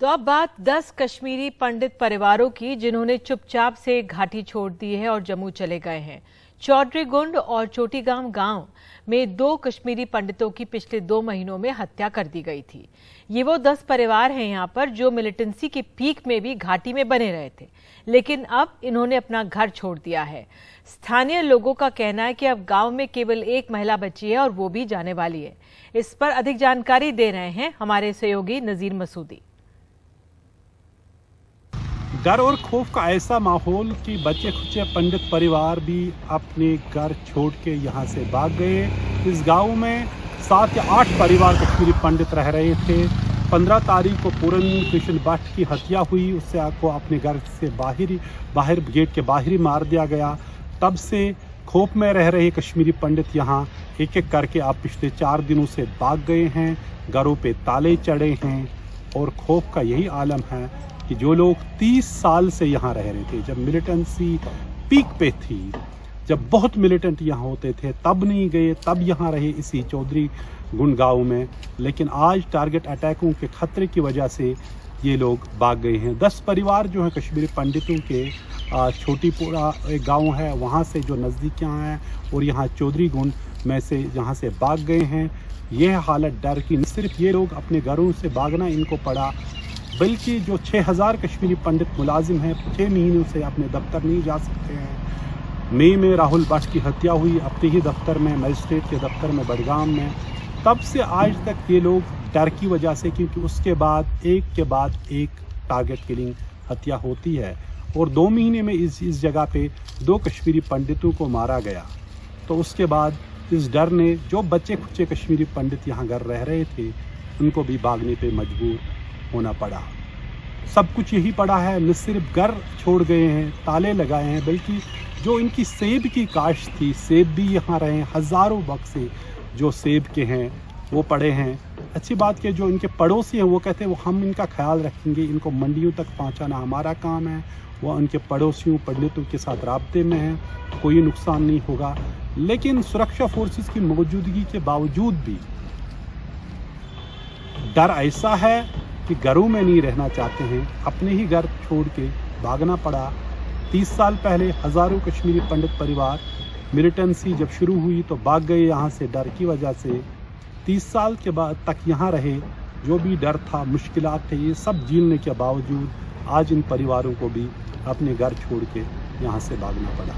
तो अब बात 10 कश्मीरी पंडित परिवारों की जिन्होंने चुपचाप से घाटी छोड़ दी है और जम्मू चले गए हैं। चौधरी गुंड और चोटीगाम गांव में 2 कश्मीरी पंडितों की पिछले 2 महीनों में हत्या कर दी गई थी। ये वो 10 परिवार हैं यहां पर जो मिलिटेंसी की पीक में भी घाटी में बने रहे थे, लेकिन अब इन्होंने अपना घर छोड़ दिया है। स्थानीय लोगों का कहना है कि अब गांव में केवल एक महिला बची है और वो भी जाने वाली है। इस पर अधिक जानकारी दे रहे हैं हमारे सहयोगी नजीर मसूदी। डर और खौफ का ऐसा माहौल कि बच्चे खुचे पंडित परिवार भी अपने घर छोड़ के यहाँ से भाग गए। इस गांव में 7 या 8 परिवार कश्मीरी पंडित रह रहे थे। 15 तारीख को पूरन कृष्ण भट्ट की हत्या हुई, उससे आपको अपने घर से बाहर गेट के बाहर ही मार दिया गया। तब से खौफ में रह रहे कश्मीरी पंडित यहाँ एक एक करके आप पिछले 4 दिनों से भाग गए हैं। घरों पे ताले चढ़े हैं और खौफ का यही आलम है कि जो लोग 30 साल से यहाँ रह रहे थे, जब मिलिटेंसी पीक पे थी, जब बहुत मिलिटेंट यहाँ होते थे, तब नहीं गए, तब यहाँ रहे इसी चौधरी गुंड गांव में। लेकिन आज टारगेट अटैकों के खतरे की वजह से ये लोग भाग गए हैं। 10 परिवार जो हैं कश्मीरी पंडितों के छोटीपुरा एक गांव है, वहाँ से जो नज़दीक यहाँ हैं, और यहाँ चौधरी गुंड में से यहाँ से भाग गए हैं। यह हालत डर की, सिर्फ ये लोग अपने घरों से भागना इनको पड़ा, बल्कि जो 6000 कश्मीरी पंडित मुलाजिम हैं 6 महीनों से अपने दफ्तर नहीं जा सकते हैं। मई में राहुल भट्ट की हत्या हुई अपने ही दफ्तर में, मजिस्ट्रेट के दफ्तर में बडगाम में। तब से आज तक ये लोग डर की वजह से, क्योंकि उसके बाद एक के बाद एक टारगेट किलिंग हत्या होती है, और 2 महीने में इस जगह पे 2 कश्मीरी पंडितों को मारा गया। तो उसके बाद इस डर ने जो बच्चे खुचे कश्मीरी पंडित यहाँ घर रह रहे थे, उनको भी भागने पे मजबूर होना पड़ा। सब कुछ यही पड़ा है, न सिर्फ घर छोड़ गए हैं, ताले लगाए हैं, बल्कि जो इनकी सेब की काश्त थी, सेब भी यहाँ रहे हैं। हज़ारों बक्से जो सेब के हैं वो पड़े हैं। अच्छी बात कि जो इनके पड़ोसी हैं वो कहते हैं वो हम इनका ख्याल रखेंगे, इनको मंडियों तक पहुँचाना हमारा काम है। वो उनके पड़ोसियों पंडितों के साथ राब्ते में हैं, कोई नुकसान नहीं होगा। लेकिन सुरक्षा फोर्सेस की मौजूदगी के बावजूद भी डर ऐसा है कि घरों में नहीं रहना चाहते हैं, अपने ही घर छोड़ के भागना पड़ा। 30 साल पहले हज़ारों कश्मीरी पंडित परिवार मिलिटेंसी जब शुरू हुई तो भाग गए यहाँ से डर की वजह से। 30 साल के बाद तक यहाँ रहे, जो भी डर था, मुश्किलात थे, ये सब झेलने के बावजूद आज इन परिवारों को भी अपने घर छोड़ के यहाँ से भागना पड़ा।